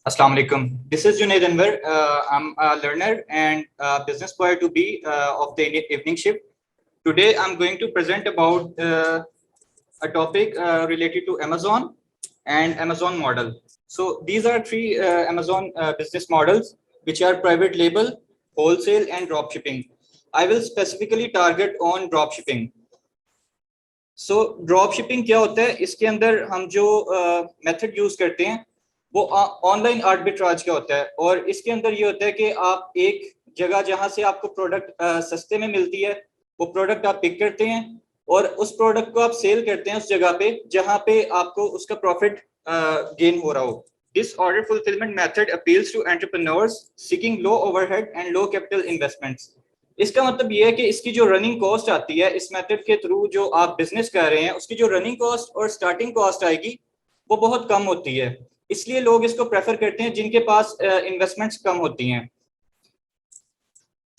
Assalamu alaikum. This is Junaid Anwar. I'm a learner and business boy to be of the evening shift. Today, I'm going to present about a topic related to Amazon and Amazon model. So these are three Amazon business models, which are private label, wholesale, and drop shipping. I will specifically target on drop shipping. So drop shipping क्या होता है? इसके अंदर हम जो method use करते हैं वो ऑनलाइन आर्बिट्राज का होता है, और इसके अंदर ये होता है कि आप एक जगह जहां से आपको प्रोडक्ट सस्ते में मिलती है वो प्रोडक्ट आप पिक करते हैं और उस प्रोडक्ट को आप सेल करते हैं उस जगह पे जहां पे आपको उसका प्रॉफिट गेन हो रहा हो. This order fulfillment method appeals to entrepreneurs seeking low overhead and low capital investments. इसका मतलब ये है कि इसकी जो रनिंग कॉस्ट आती है इस मेथड के थ्रू जो आप बिजनेस कर रहे हैं उसकी जो रनिंग कॉस्ट और स्टार्टिंग कॉस्ट आएगी वो बहुत कम होती है. इसलिए लोग इसको प्रेफर करते हैं जिनके पास इन्वेस्टमेंट्स कम होती हैं.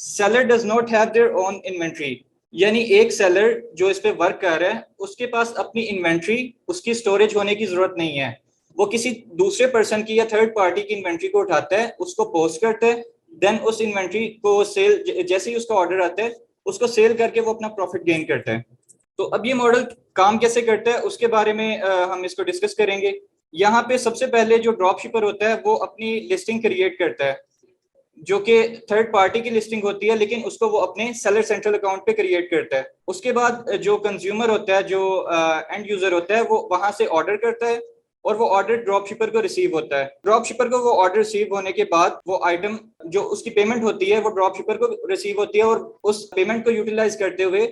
Seller does not have their own inventory, यानी एक सेलर जो इस पे वर्क कर रहा है उसके पास अपनी इन्वेंट्री, उसकी स्टोरेज होने की जरूरत नहीं है. वो किसी दूसरे पर्सन की या थर्ड पार्टी की इन्वेंट्री को उठाता है, उसको पोस्ट करता है, देन उस इन्वेंट्री को सेल, जैसे ही उसका ऑर्डर आता है उसको सेल करके वो अपना प्रॉफिट गेन करता है. तो अब ये मॉडल काम कैसे करता है उसके बारे में हम इसको डिस्कस करेंगे. यहाँ पे सबसे पहले जो ड्रॉप शिपर होता है वो अपनी लिस्टिंग क्रिएट करता है जो कि थर्ड पार्टी की लिस्टिंग होती है, लेकिन उसको वो अपने सेलर सेंट्रल अकाउंट पे क्रिएट करता है. उसके बाद जो कंज्यूमर होता है, जो एंड यूजर होता है, वो वहां से ऑर्डर करता है और वो ऑर्डर ड्रॉप शिपर को रिसीव होता है. ड्रॉप शिपर को वो ऑर्डर रिसीव होने के बाद वो आइटम जो उसकी पेमेंट होती है वो ड्रॉप शिपर को रिसीव होती है और उस पेमेंट को यूटिलाइज करते हुए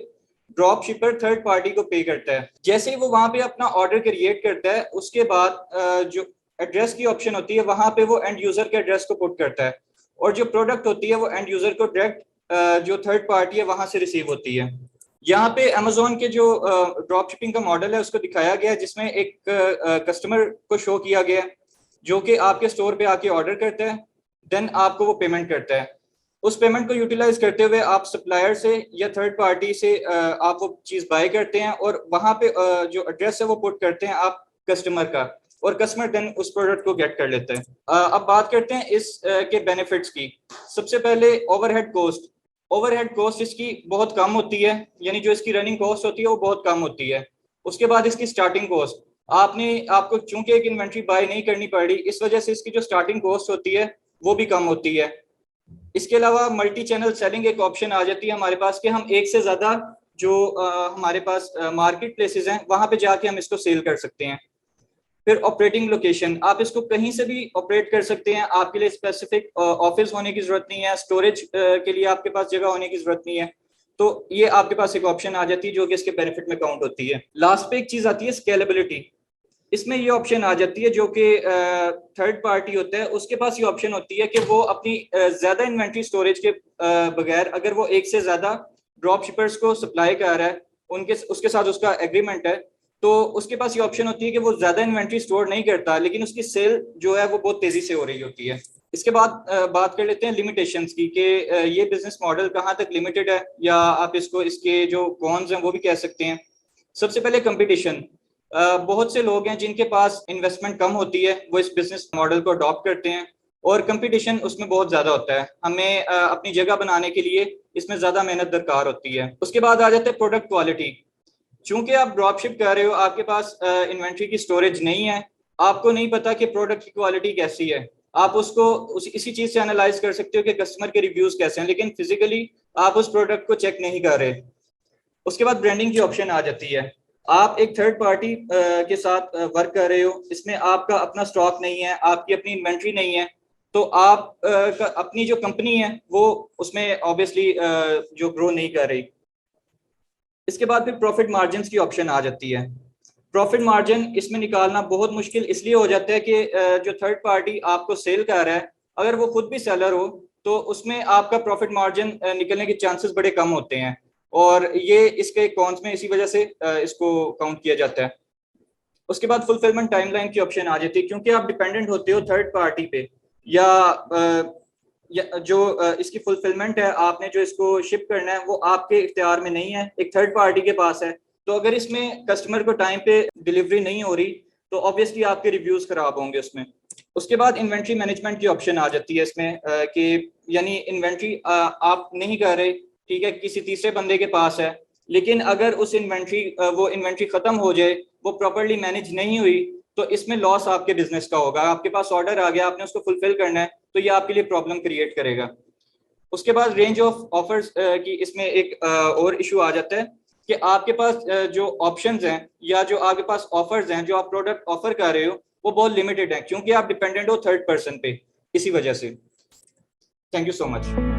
ड्रॉप शिपर थर्ड पार्टी को पे करता है. जैसे ही वो वहां पे अपना ऑर्डर क्रिएट करता है उसके बाद जो एड्रेस की ऑप्शन होती है वहां पे वो एंड यूजर के एड्रेस को पुट करता है और जो प्रोडक्ट होती है वो एंड यूजर को डायरेक्ट जो थर्ड पार्टी है वहां से रिसीव होती है. यहाँ पे अमेजोन के जो ड्रॉप शिपिंग का मॉडल है उसको दिखाया गया है, जिसमें एक कस्टमर को शो किया गया है जो कि आपके स्टोर पे आके ऑर्डर करता है, देन आपको वो पेमेंट करता है. उस पेमेंट को यूटिलाइज करते हुए आप सप्लायर से या थर्ड पार्टी से आप वो चीज बाय करते हैं और वहां पे जो एड्रेस है वो पुट करते हैं आप कस्टमर का, और कस्टमर देन उस प्रोडक्ट को गेट कर लेते हैं. अब बात करते हैं इस के बेनिफिट्स की. सबसे पहले ओवरहेड कॉस्ट. ओवरहेड कॉस्ट इसकी बहुत कम होती है, यानी जो इसकी रनिंग कॉस्ट होती है वो बहुत कम होती है. उसके बाद इसकी स्टार्टिंग कॉस्ट, आपको चूंकि एक इन्वेंट्री बाय नहीं करनी पड़ी इस वजह से इसकी जो स्टार्टिंग कॉस्ट होती है वो भी कम होती है. इसके अलावा मल्टी चैनल सेलिंग एक ऑप्शन आ जाती है हमारे पास कि हम एक से ज्यादा जो हमारे पास मार्केट प्लेसेस हैं वहां पे जाके हम इसको सेल कर सकते हैं. फिर ऑपरेटिंग लोकेशन, आप इसको कहीं से भी ऑपरेट कर सकते हैं. आपके लिए स्पेसिफिक ऑफिस होने की जरूरत नहीं है, स्टोरेज के लिए आपके पास जगह होने की जरूरत नहीं है. तो ये आपके पास एक ऑप्शन आ जाती है जो कि इसके बेनिफिट में काउंट होती है. लास्ट पे एक चीज आती है स्केलेबिलिटी. इसमें ये ऑप्शन आ जाती है जो कि थर्ड पार्टी होता है उसके पास ये ऑप्शन होती है कि वो अपनी ज्यादा इन्वेंट्री स्टोरेज के बगैर अगर वो एक से ज्यादा ड्रॉप शिपर्स को सप्लाई कर रहा है, उसके साथ उसका एग्रीमेंट है, तो उसके पास ये ऑप्शन होती है कि वो ज्यादा इन्वेंट्री स्टोर नहीं करता लेकिन उसकी सेल जो है वो बहुत तेजी से हो रही होती है. इसके बाद बात कर लेते हैं लिमिटेशंस की कि ये बिजनेस मॉडल कहाँ तक लिमिटेड है, या आप इसको इसके जो कॉन्स हैं वो भी कह सकते हैं. सबसे पहले कंपटीशन. बहुत से लोग हैं जिनके पास इन्वेस्टमेंट कम होती है, वो इस बिजनेस मॉडल को अडॉप्ट करते हैं और कंपटीशन उसमें बहुत ज्यादा होता है. हमें अपनी जगह बनाने के लिए इसमें ज्यादा मेहनत दरकार होती है. उसके बाद आ जाते हैं प्रोडक्ट क्वालिटी. चूंकि आप ड्रॉपशिप कर रहे हो, आपके पास इन्वेंट्री की स्टोरेज नहीं है, आपको नहीं पता कि प्रोडक्ट की क्वालिटी कैसी है. आप उसको इसी चीज से एनालाइज कर सकते हो कि कस्टमर के रिव्यूज कैसे हैं, लेकिन फिजिकली आप उस प्रोडक्ट को चेक नहीं कर रहे. उसके बाद ब्रांडिंग की ऑप्शन आ जाती है. आप एक थर्ड पार्टी के साथ वर्क कर रहे हो, इसमें आपका अपना स्टॉक नहीं है, आपकी अपनी इन्वेंट्री नहीं है, तो आप अपनी जो कंपनी है वो उसमें ऑब्वियसली जो ग्रो नहीं कर रही. इसके बाद फिर प्रॉफिट मार्जिन की ऑप्शन आ जाती है. प्रॉफिट मार्जिन इसमें निकालना बहुत मुश्किल इसलिए हो जाता है कि जो थर्ड पार्टी आपको सेल कर रहा है अगर वो खुद भी सेलर हो तो उसमें आपका प्रॉफिट मार्जिन निकलने के चांसेस बड़े कम होते हैं, और ये इसके कॉन्स में इसी वजह से इसको काउंट किया जाता है. उसके बाद फुलफिलमेंट टाइमलाइन की ऑप्शन आ जाती है. क्योंकि आप डिपेंडेंट होते हो थर्ड पार्टी पे, या जो इसकी फुलफिलमेंट है, आपने जो इसको शिप करना है वो आपके इख्तियार में नहीं है, एक थर्ड पार्टी के पास है. तो अगर इसमें कस्टमर को टाइम पे डिलीवरी नहीं हो रही तो ऑब्वियसली आपके रिव्यूज खराब होंगे उसमें। उसके बाद इन्वेंट्री मैनेजमेंट की ऑप्शन आ जाती है इसमें कि यानी इन्वेंट्री आप नहीं कर रहे, ठीक है, किसी तीसरे बंदे के पास है, लेकिन अगर उस इन्वेंट्री वो इन्वेंट्री खत्म हो जाए, वो प्रॉपरली मैनेज नहीं हुई, तो इसमें लॉस आपके बिजनेस का होगा। आपके पास ऑर्डर आ गया, आपने उसको फुलफिल करना है, तो ये आपके लिए प्रॉब्लम क्रिएट करेगा। उसके बाद रेंज ऑफ ऑफर्स की इसमें एक और इशू आ जाता है कि आपके पास जो ऑप्शंस हैं या जो आपके पास ऑफर्स हैं, जो आप प्रोडक्ट ऑफर कर रहे हो, वो बहुत लिमिटेड है, क्योंकि आप डिपेंडेंट हो थर्ड पर्सन पे, इसी वजह से। Thank you so much.